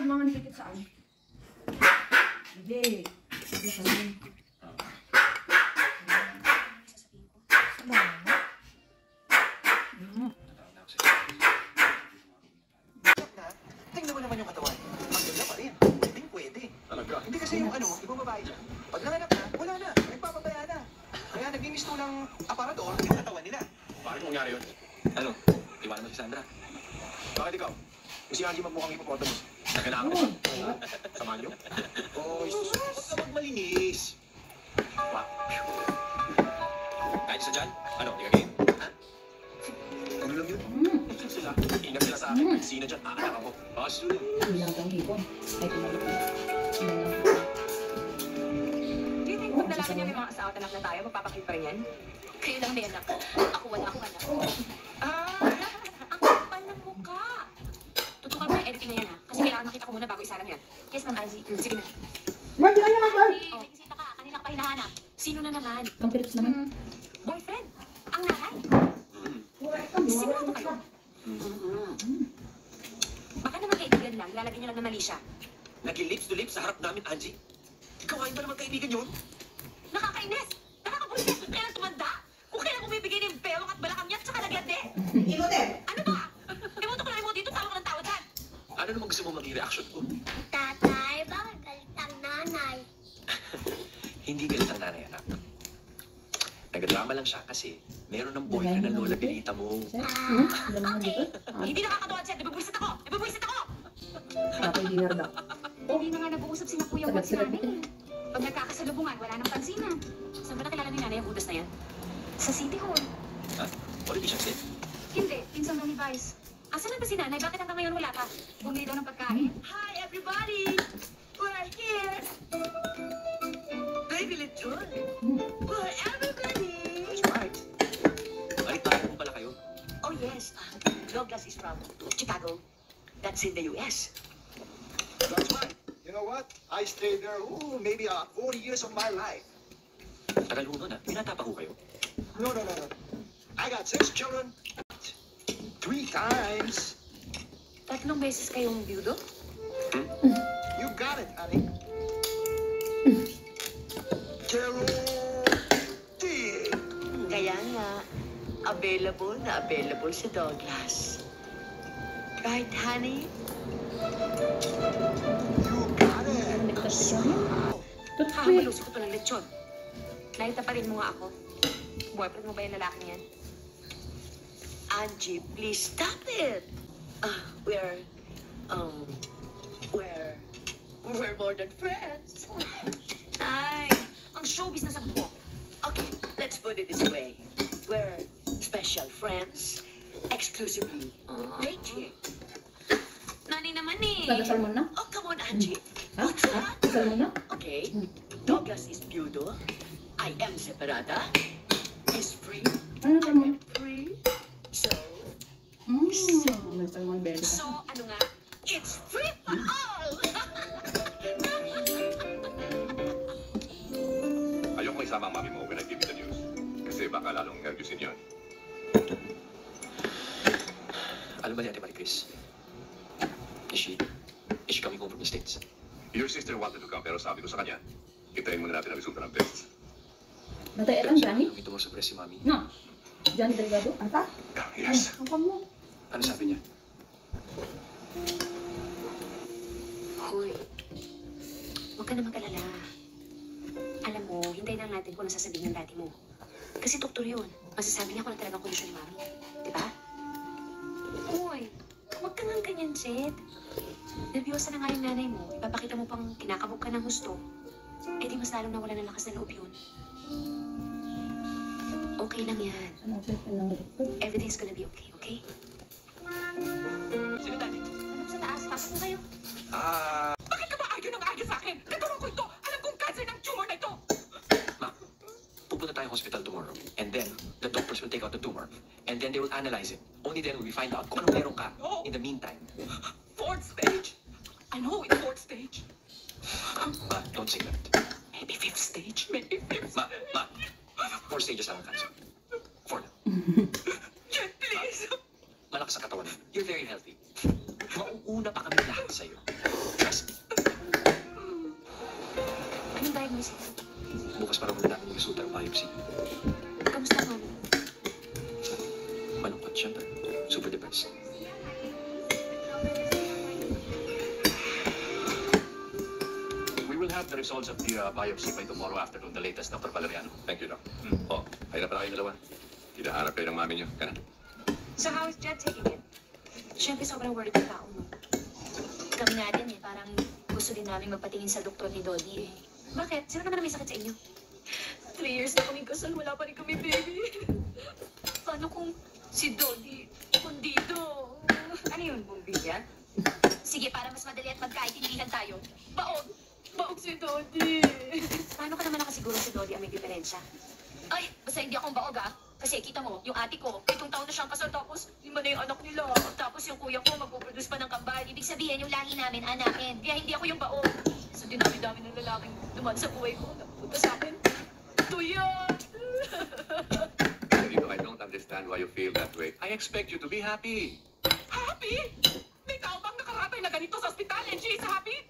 mga nikit saan? Hindi. Hindi sa amin. Tingnan mo naman yung katawan. Ang ganda pa rin. Hindi pwede. Talaga? Hindi kasi yung ibang babae dyan. Pag nanganak na, wala na. Nagpapabaya na. Kaya nagmimisto ng aparador yung katawan nila. Bakit nangyari yun? Ano? Iwanan mo si Sandra. Bakit ikaw? Kung si Angie magmukhang hippopotamus. Nagkailangan ko. Samahan niyo? Oh, huwag ka magmalinis. Wow. Kahit isa dyan? Ano? Hindi ka game? Ha? Ano lang yun? Sila. Ingat sila sa akin. Sino dyan? Aanak ako. Boss. Bilang kang hipon. Ay, tumalit na. Do you think pag nalaman niya may mga asawa at anak na tayo, magpapakit pa rin yan? Kayo lang may anak. Ako wala akong anak. Ang kapal ng mukha. Tutukan mo yung editing na yan ha. Kasi kailangan makita ko muna bago isalang yan. Yes, Ma'am Angie. Sige na. Ma'am, di naman, Ma'am. Angie, may bisita ka. Kanina ka pa hinahanap. Sino na naman? Ang Philips naman. Boyfriend. Ang nanay. Sigurado kayo. Baka naman kaibigan lang. Lalagyan niyo lang na mali siya. Nag-lips to lips sa harap namin, Angie. Gawain ba naman kaibigan yun? Nakakainis. Nakakabulisit. Kailan tumanda? Kung kailan bumibigay ng bewang at balakang niya at saka naglande. Imote! Ano ba? Emoto ko na emoto dito. Tawag ko ng tao dyan. Ano naman gusto mo maging reaction ko? Tatay, bakit galit ang nanay? Hindi galit ang nanay, anak. Nagdrama lang siya kasi meron ng boyfriend na lola Benita mo. Okay. Hindi nakakatuwa siya. Nabibwisit ako. Nabibwisit ako. Ako yung dinner daw. Hindi na nga nag-uusap sina Kuya Wat si nanay. Pag nagkakasalubungan, wala nang pansinan. Saan ba nakilala ni nanay ang butas na yan? Sa City Hall. Ha? Politicians din? Hindi. Pinsan daw ni Vice. Asan na ba si nanay? Bakit hanggang ngayon wala pa? Bumili daw ng pagkain. Hi, everybody! We're here! Baby Little! We're everybody! That's right. Balik-balik mo pala kayo. Oh, yes. Douglas is from Chicago. That's in the U.S. That's right. You know what? I stayed there, maybe 40 years of my life. Tagal mo nun, ha? Binata pa ko kayo. No. I got 6 children. 3 times. Tatlong beses kayong byudo? You got it, honey. Kaya nga, available si Douglas. Right, honey? You got it. Nagtas siya. Malusok ko ng lechon. Nakita pa rin mo nga ako. Boyfriend mo ba yung lalaking yan? Angie, please stop it. We're more than friends. Ay, ang showbiz na sa buko. Okay, let's put it this way. We're special friends, exclusively dating. Nanay naman eh. Nagdasal mo na? Oh, come on, Angie. Ha? Ha? Dasal mo na? Okay, Douglas is viudo. I am separada. He's free. Ano ka mo? Free. So, Nagdasal mo ang bebe ka. So, ano nga? it's free for all! Ayoko isama ang mami mo when I give you the news. Kasi baka lalong nervyusin yun. Alam ba ni Ate Marie Chris? Is she coming home from the States? Your sister wanted to come pero sabi ko sa kanya, hintayin muna natin ang resulta ng tests. Natay lang, Johnny? Ito mo surprise si mami. No. Johnny Delgado? Ata? Yes. Ang kam mo. Ano sabi niya? Hoy, huwag ka na mag-alala. Alam mo, hintayin lang natin kung ano sasabihin ng daddy mo. Kasi doktor yun. Masasabi niya kung ano talagang kondisyon ni mami. Diba? Hoy, huwag ka nga ganyan, Jed. Nervyosa na nga yung nanay mo. Ipapakita mo pang kinakabog ka ng gusto. Eh di mas lalong nawala ng lakas ng loob yun. Okay lang yan. Ano lang? Everything's gonna be okay, okay? Sino daddy? Sa taas, pasok na kayo. Bakit ka ba argue ng argue sa akin? Nagawa ko ito! Alam kong cancer ng tumor na ito! Ma, pupunta tayo hospital tomorrow. And then, the doctors will take out the tumor. And then they will analyze it. Only then will we find out kung anong meron ka. Oh. In the meantime. 4th stage? I know it's 4th stage. Ma, don't say that. Maybe 5th stage? Maybe 5th. Ma, 4 stages lang ang cancer. 4 na. Jen, please! Malakas ang katawan mo. You're very healthy. Mauuna pa kami lahat sa'yo. bukas para malalaman yung resulta ng biopsy. Kamusta, Mami? Malungkot, syempre. Super depressed. We will have the results of the biopsy by tomorrow afternoon, the latest, Dr. Valeriano. Thank you, Doc. Oh, hirap na kayo dalawa. Hinahanap kayo ng mami niyo. Kana? So how is Jed taking it? Siyempre, sobrang worried yung tao mo. Kami nga din eh, parang gusto din namin magpatingin sa doktor ni Dodi eh. Bakit? Sino naman ang may sakit sa inyo? 3 years na kaming kasal, wala pa rin kami baby. Paano kung si Dodi, kundido? Ano yun, bumbilya? Sige, para mas madali at magkaintindihan tayo. Baog! Baog si Dodi! Paano ka naman nakasiguro si Dodi ang may diferensya? Ay, basta hindi akong baog ah. Kasi kita mo, yung ate ko, 7 taon na siyang kasal, tapos 5 na yung anak nila. Tapos yung kuya ko, magpuproduce pa ng kambal. Ibig sabihin, yung lahi namin, anakin. Kaya hindi ako yung baog. Sa dinami-dami ng lalaking duman sa buhay ko, napunta sa akin. Tuyot! Dito, I don't understand why you feel that way. I expect you to be happy. Happy? May tao bang nakaratay na ganito sa ospital and she is happy?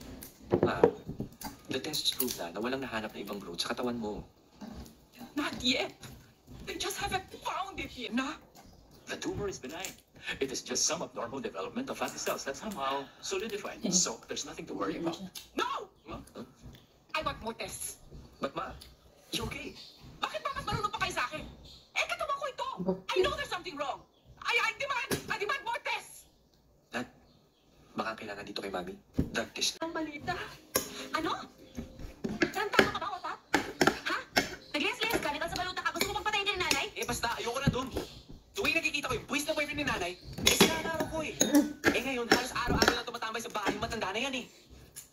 The tests prove na walang nahanap na ibang growth sa katawan mo. Not yet. They just haven't found it yet. Na? The tumor is benign. It is just some abnormal development of fatty cells that somehow solidified. So there's nothing to worry about. No! Huh? I want more tests. But ma, you okay? Bakit ba mas marunong pa kayo sa akin? Eh, katawan ko ito. I know there's something wrong. I demand more tests. Dad, baka kailangan dito kay Mami. Drug test. Ang balita. Ano? Tama ka ba, Otat? Ha? Nag-les-les ka? Nagal sa baluta ka? Gusto mo bang patayin ka ni nanay? Eh basta, ayoko na dun. Tuwing nakikita ko yung buwis na boyfriend ni nanay, eh sinanaro ko eh. Eh ngayon, halos araw-araw na tumatambay sa bahay, matanda na yan eh.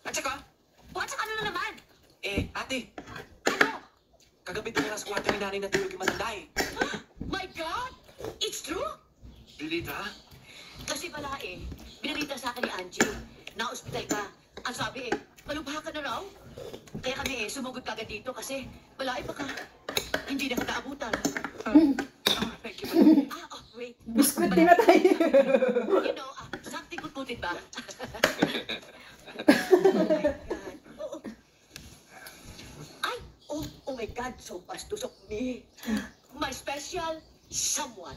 At saka, O, at saka ano na naman? eh ate, Ano? kagabi doon na sa kwarto ni nanay natulog yung matanda eh. My God! It's true? Bilita? Kasi pala eh, binalita sa akin ni Angie, na ospital ka. Ang sabi eh, malubha ka na raw. Kaya kami eh, sumugod kagad dito kasi wala baka hindi na ka naabutan. Thank you. Wait. Biskuit din na tayo. You know, something kutkutin ba? Oh. Ay! Oh my God, so bastos of me. My special someone.